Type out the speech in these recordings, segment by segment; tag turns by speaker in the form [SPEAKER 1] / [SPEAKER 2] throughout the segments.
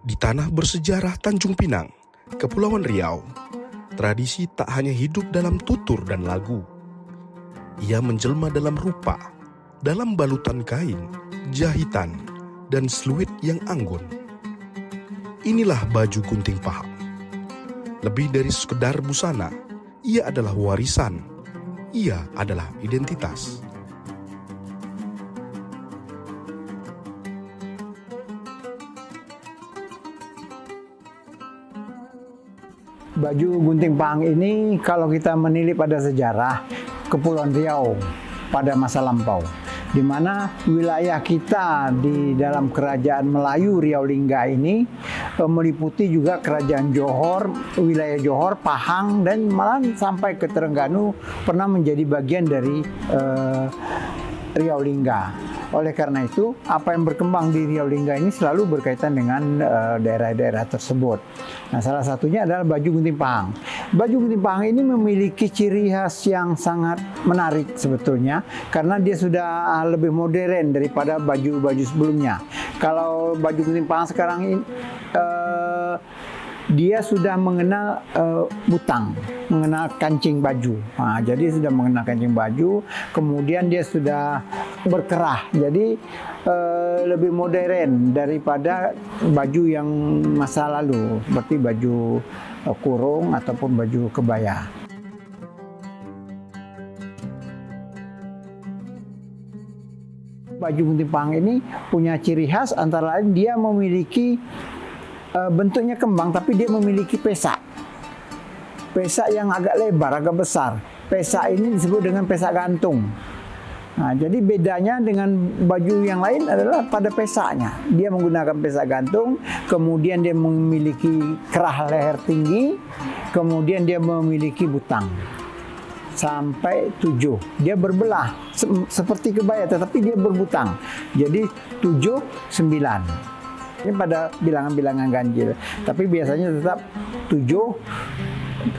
[SPEAKER 1] Di tanah bersejarah Tanjung Pinang, Kepulauan Riau, tradisi tak hanya hidup dalam tutur dan lagu. Ia menjelma dalam rupa, dalam balutan kain, jahitan, dan seluit yang anggun. Inilah baju gunting pahang. Lebih dari sekedar busana, ia adalah warisan. Ia adalah identitas.
[SPEAKER 2] Baju gunting pahang ini kalau kita menilik pada sejarah Kepulauan Riau pada masa lampau, di mana wilayah kita di dalam kerajaan Melayu Riau Lingga ini meliputi juga kerajaan Johor, wilayah Johor, Pahang, dan malah sampai ke Terengganu pernah menjadi bagian dari Riau Lingga. Oleh karena itu, apa yang berkembang di Riau Lingga ini selalu berkaitan dengan daerah-daerah tersebut. Nah, salah satunya adalah baju gunting pahang. Baju gunting pahang ini memiliki ciri khas yang sangat menarik sebetulnya, karena dia sudah lebih modern daripada baju-baju sebelumnya. Kalau baju gunting pahang sekarang ini, dia sudah mengenal butang, mengenal kancing baju. Nah, jadi sudah mengenal kancing baju, kemudian dia sudah berkerah. Jadi lebih modern daripada baju yang masa lalu, seperti baju kurung ataupun baju kebaya. Baju gunting pahang ini punya ciri khas, antara lain dia memiliki bentuknya kembang, tapi dia memiliki pesak. Pesak yang agak lebar, agak besar. Pesak ini disebut dengan pesak gantung. Nah, jadi bedanya dengan baju yang lain adalah pada pesaknya. Dia menggunakan pesak gantung, kemudian dia memiliki kerah leher tinggi, kemudian dia memiliki butang. Sampai 7. Dia berbelah seperti kebaya, tetapi dia berbutang. Jadi 7, 9. Ini pada bilangan-bilangan ganjil, tapi biasanya tetap 7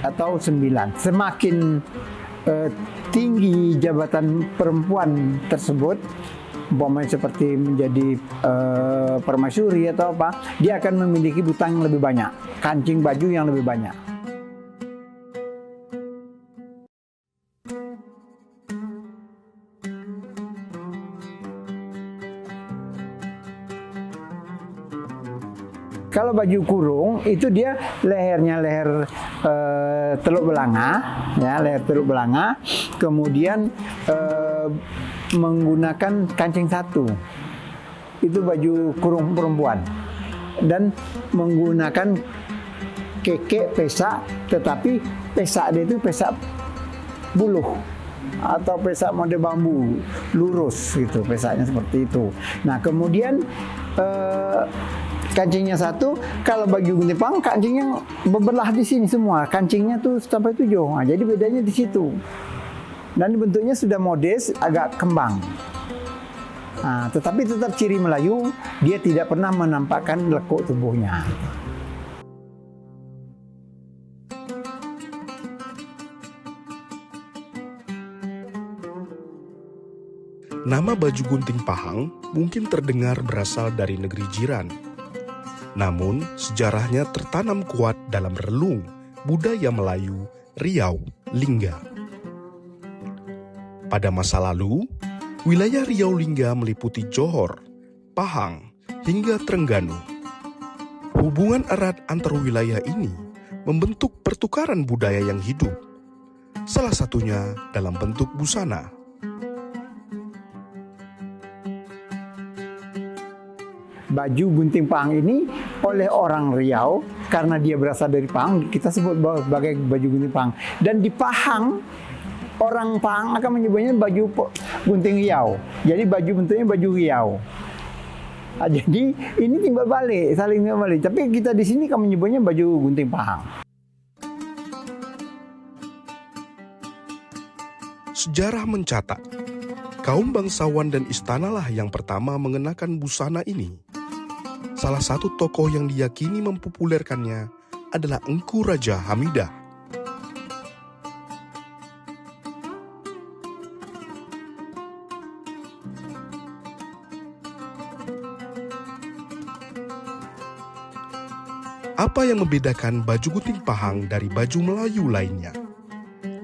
[SPEAKER 2] atau 9. Semakin tinggi jabatan perempuan tersebut, umpamanya seperti menjadi permaisuri atau apa, dia akan memiliki butang yang lebih banyak, kancing baju yang lebih banyak. Kalau baju kurung itu dia lehernya leher teluk belanga, ya, leher teluk belanga, kemudian menggunakan kancing satu. Itu baju kurung perempuan, dan menggunakan kekek pesak, tetapi pesak dia itu pesak buluh atau pesak model bambu lurus gitu, pesaknya seperti itu. Nah, kemudian kancingnya satu. Kalau baju gunting pahang kancingnya berbelah di sini semua, kancingnya tuh sampai 7. Nah, jadi bedanya di situ. Dan bentuknya sudah modest, agak kembang. Nah, tetapi tetap ciri Melayu, dia tidak pernah menampakkan lekuk tubuhnya.
[SPEAKER 1] Nama baju gunting pahang mungkin terdengar berasal dari negeri jiran. Namun, sejarahnya tertanam kuat dalam relung budaya Melayu Riau Lingga. Pada masa lalu, wilayah Riau Lingga meliputi Johor, Pahang, hingga Trengganu. Hubungan erat antar wilayah ini membentuk pertukaran budaya yang hidup, salah satunya dalam bentuk busana.
[SPEAKER 2] Baju gunting Pahang ini oleh orang Riau, karena dia berasal dari Pahang, kita sebut sebagai baju gunting Pahang. Dan di Pahang, orang Pahang akan menyebutnya baju gunting Riau. Jadi baju bentuknya baju Riau. Nah, jadi ini timbal balik, saling timbal balik. Tapi kita di sini kan menyebutnya baju gunting Pahang.
[SPEAKER 1] Sejarah mencatat, kaum bangsawan dan istanalah yang pertama mengenakan busana ini. Salah satu tokoh yang diyakini mempopulerkannya adalah Engku Raja Hamidah. Apa yang membedakan baju gunting Pahang dari baju Melayu lainnya?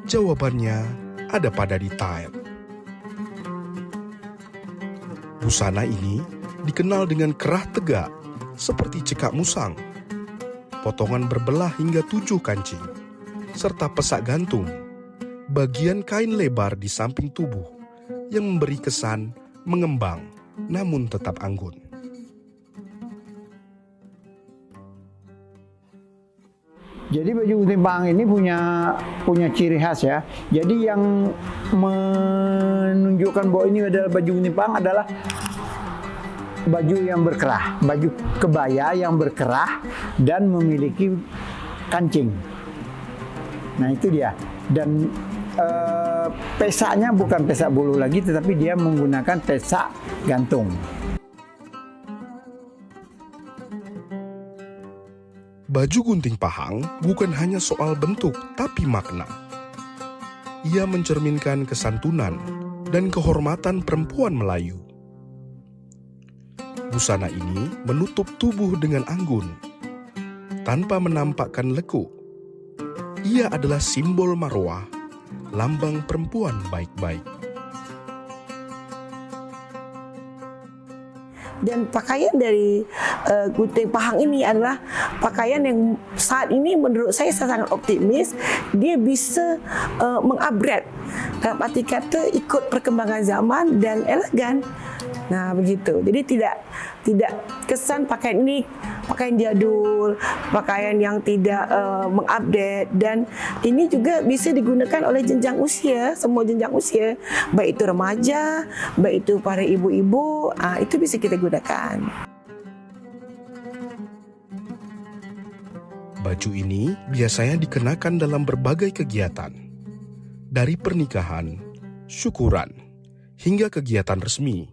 [SPEAKER 1] Jawabannya ada pada detail. Busana ini dikenal dengan kerah tegak seperti cekak musang, potongan berbelah hingga 7 kancing, serta pesak gantung, bagian kain lebar di samping tubuh yang memberi kesan mengembang namun tetap anggun.
[SPEAKER 2] Jadi baju gunting Pahang ini punya ciri khas ya. Jadi yang menunjukkan bahwa ini adalah baju gunting Pahang adalah baju yang berkerah, baju kebaya yang berkerah dan memiliki kancing. Nah itu dia. Dan pesaknya bukan pesak bulu lagi, tetapi dia menggunakan pesak gantung.
[SPEAKER 1] Baju gunting Pahang bukan hanya soal bentuk, tapi makna. Ia mencerminkan kesantunan dan kehormatan perempuan Melayu. Busana ini menutup tubuh dengan anggun, tanpa menampakkan lekuk. Ia adalah simbol marwah, lambang perempuan baik-baik.
[SPEAKER 3] Dan pakaian dari gunting Pahang ini adalah pakaian yang saat ini menurut saya sangat optimis. Dia bisa mengupgrade, dalam arti kata ikut perkembangan zaman dan elegan. Nah begitu. Jadi tidak kesan pakaian ini pakaian jadul, pakaian yang tidak mengupdate, dan ini juga bisa digunakan oleh jenjang usia, semua jenjang usia, baik itu remaja, baik itu para ibu-ibu, itu bisa kita gunakan.
[SPEAKER 1] Baju ini biasanya dikenakan dalam berbagai kegiatan, dari pernikahan, syukuran, hingga kegiatan resmi.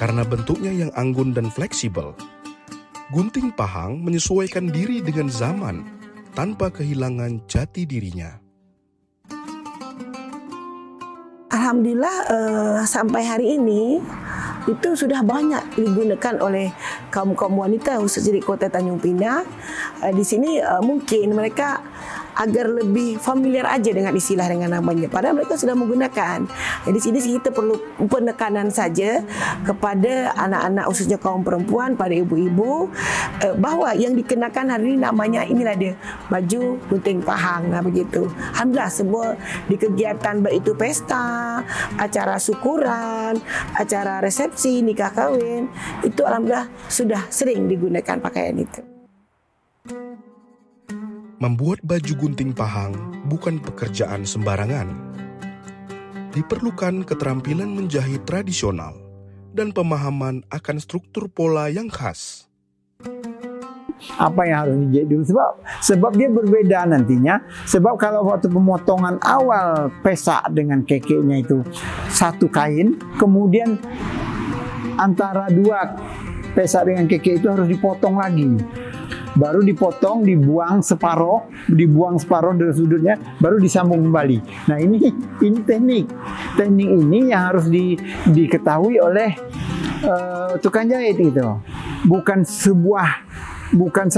[SPEAKER 1] Karena bentuknya yang anggun dan fleksibel, gunting Pahang menyesuaikan diri dengan zaman tanpa kehilangan jati dirinya.
[SPEAKER 3] Alhamdulillah sampai hari ini itu sudah banyak digunakan oleh kaum wanita khususnya di Kota Tanjung Pinang. Di sini mungkin mereka agar lebih familiar aja dengan istilah dengan namanya, padahal mereka sudah menggunakan. Jadi di sini kita perlu penekanan saja kepada anak-anak khususnya kaum perempuan, pada ibu-ibu, bahwa yang dikenakan hari ini namanya inilah dia baju gunting Pahang. Nah begitu. Alhamdulillah semua di kegiatan baik itu pesta, acara syukuran, acara resepsi, nikah kawin, itu alhamdulillah sudah sering digunakan pakaian itu.
[SPEAKER 1] Membuat baju gunting Pahang bukan pekerjaan sembarangan. Diperlukan keterampilan menjahit tradisional dan pemahaman akan struktur pola yang khas.
[SPEAKER 2] Apa yang harus dijahit dulu, sebab dia berbeda nantinya. Sebab kalau waktu pemotongan awal pesak dengan kekeknya itu satu kain, kemudian antara dua pesak dengan kekek itu harus dipotong lagi. Baru dipotong, dibuang separuh dari sudutnya, baru disambung kembali. Nah ini teknik ini yang harus diketahui oleh tukang jahit gitu. Bukan sebuah bukan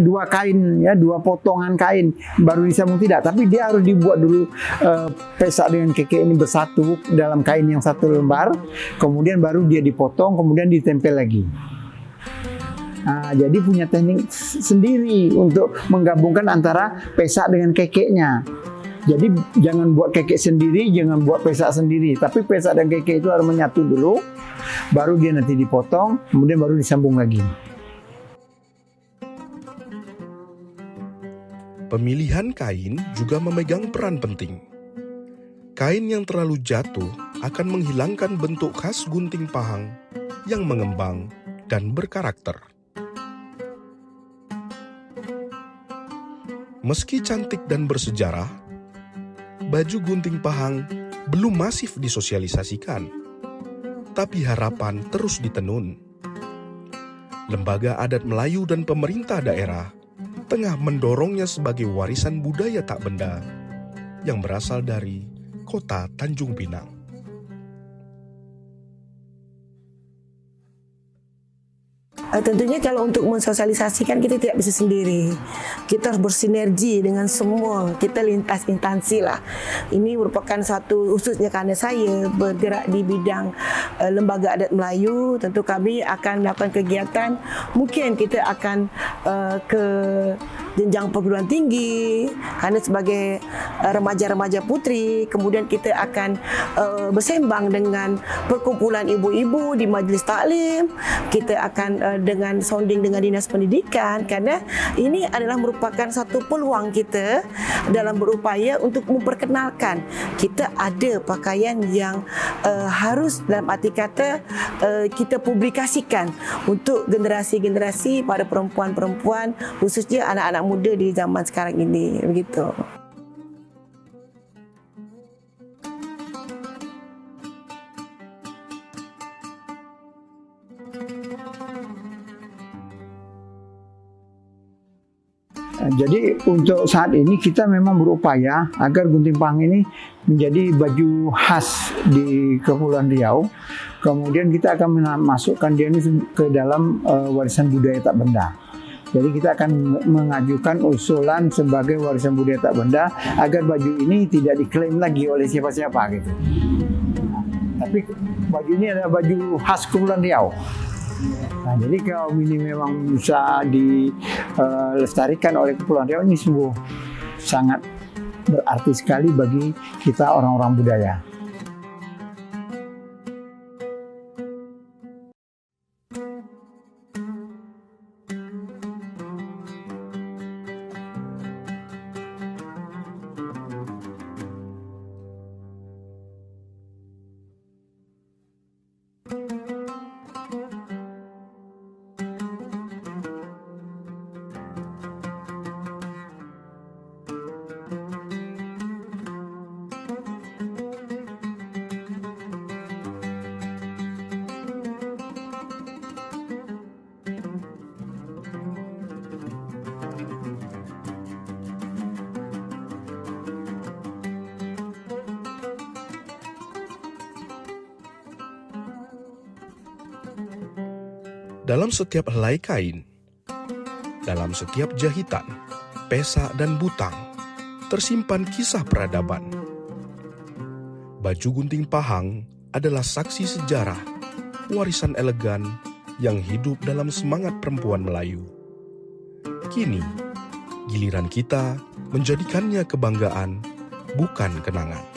[SPEAKER 2] dua kain ya, dua potongan kain baru disambung, tidak, tapi dia harus dibuat dulu pesak dengan keke ini bersatu dalam kain yang satu lembar, kemudian baru dia dipotong, kemudian ditempel lagi. Nah, jadi punya teknik sendiri untuk menggabungkan antara pesak dengan kekeknya. Jadi jangan buat kekek sendiri, jangan buat pesak sendiri, tapi pesak dan kekek itu harus menyatu dulu, baru dia nanti dipotong, kemudian baru disambung lagi.
[SPEAKER 1] Pemilihan kain juga memegang peran penting. Kain yang terlalu jatuh akan menghilangkan bentuk khas gunting pahang yang mengembang dan berkarakter. Meski cantik dan bersejarah, baju gunting pahang belum masif disosialisasikan, tapi harapan terus ditenun. Lembaga adat Melayu dan pemerintah daerah tengah mendorongnya sebagai warisan budaya tak benda yang berasal dari kota Tanjung Pinang.
[SPEAKER 3] Tentunya kalau untuk mensosialisasikan kita tidak bisa sendiri. Kita harus bersinergi dengan semua, kita lintas instansi lah. Ini merupakan satu, khususnya karena saya bergerak di bidang lembaga adat Melayu, tentu kami akan melakukan kegiatan. Mungkin kita akan ke jenjang perguruan tinggi, karena sebagai remaja-remaja putri, kemudian kita akan bersembang dengan perkumpulan ibu-ibu di majlis taklim, kita akan dengan sounding dengan dinas pendidikan, karena ini adalah merupakan satu peluang kita dalam berupaya untuk memperkenalkan kita ada pakaian yang harus dalam arti kata kita publikasikan untuk generasi-generasi pada perempuan-perempuan, khususnya anak-anak muda di zaman sekarang ini, begitu.
[SPEAKER 2] Jadi untuk saat ini kita memang berupaya agar gunting pahang ini menjadi baju khas di Kepulauan Riau. Kemudian kita akan memasukkan dia ini ke dalam warisan budaya tak benda. Jadi kita akan mengajukan usulan sebagai warisan budaya tak benda agar baju ini tidak diklaim lagi oleh siapa-siapa gitu. Tapi baju ini adalah baju khas Kepulauan Riau. Nah, jadi kalau ini memang bisa dilestarikan oleh Kepulauan Riau, ini sungguh sangat berarti sekali bagi kita orang-orang budaya.
[SPEAKER 1] Dalam setiap helai kain, dalam setiap jahitan, pesak dan butang, tersimpan kisah peradaban. Baju gunting pahang adalah saksi sejarah, warisan elegan yang hidup dalam semangat perempuan Melayu. Kini, giliran kita menjadikannya kebanggaan, bukan kenangan.